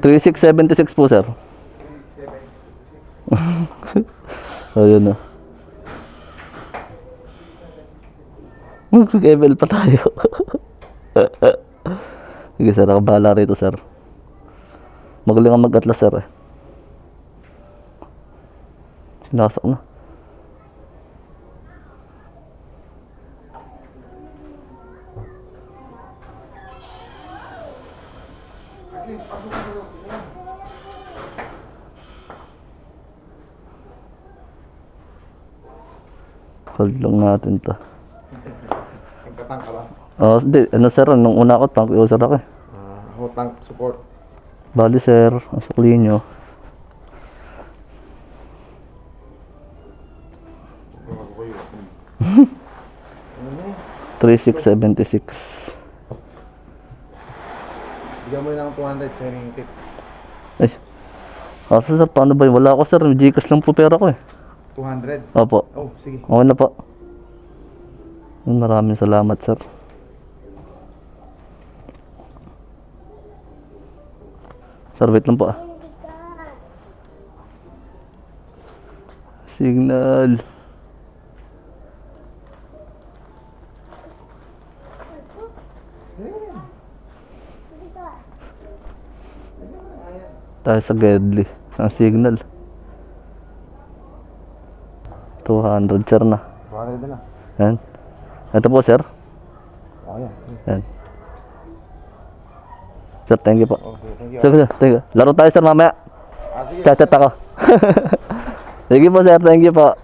3676 po, sir. Ayun na. Mag-level pa tayo. Sige, sir. Ako bahala rito, sir. Magaling ang mag-atlas, sir. Sinasok na. Hold lang natin to. Nagka-tank ka ba? Oh, hindi. Ano, sir? Nung una ko, tank user ako eh. Ako tank support. Bali, sir. Ang sukli nyo. Ako yun. 3676. Bigyan mo lang 200 sharing tip. Ay. Sir, paano ba yun? Wala ako, sir. Gcash lang po pera ko eh. 200? Opo. Oh, sige. Okay na po. Maraming salamat, sir. Sir, wait lang po ah. Signal. Tayo sa Gedli. Ang signal. 200, sir na. 200 na. Yan. Ito po, sir. Oh, yan. Yan. Sir, thank you po. Okay, thank you. Sir, thank you. Laro tayo, sir, mamaya. Sige. Chat ako. Sige po, sir. Thank you po.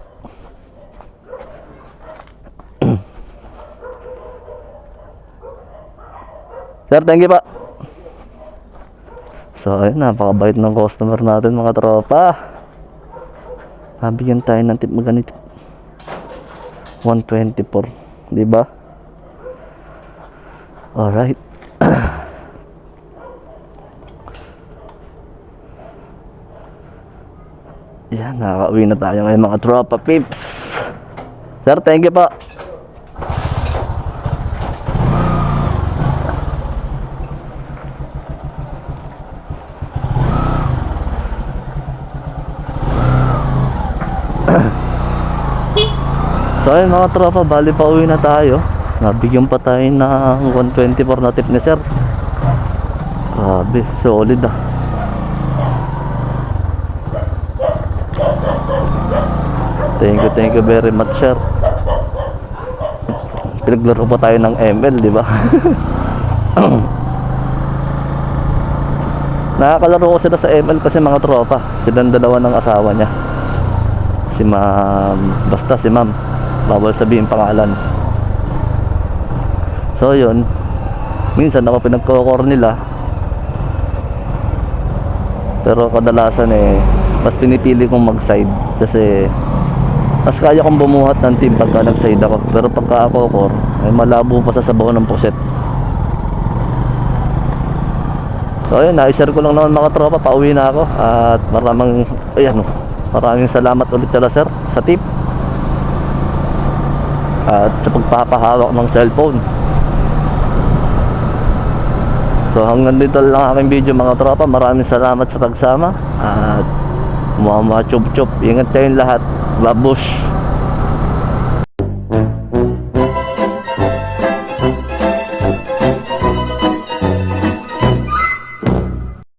Sir, thank you po. So, ayun, napakabait ng customer natin, mga tropa. Nabigyan tayo ng tip maganit. 124, di ba? Alright. Yan, nakaka-uwi na tayo ngayon, mga tropa pips. Sir, thank you po. So ayun, mga tropa, bali pa uwi na tayo. Nabigyan pa tayo ng 124 na tip ni sir. Grabe, solid ah. Thank you very much, sir. Pinaglaro pa tayo ng ML, di ba? Nakakalaro ko sila sa ML kasi, mga tropa. Silang dalawa ng asawa niya. Si ma'am, basta si ma'am, bawal sabihin pangalan. So yun, minsan ako pinagkokor nila, pero kadalasan mas pinipili kong mag-side kasi mas kaya kong bumuhat ng team pagka nag-side ako. Pero pagka ako core, malabo pa sa sabaw ng puset. So ayun, na-share ko lang naman, mga tropa. Pauwi na ako at maraming salamat ulit sila, sir, sa tip at sa pagpapahawak ng cellphone. So hanggang dito lang aking video, mga tropa. Maraming salamat sa pagsama at mga chup-chup. Ingat kayong lahat. Babush.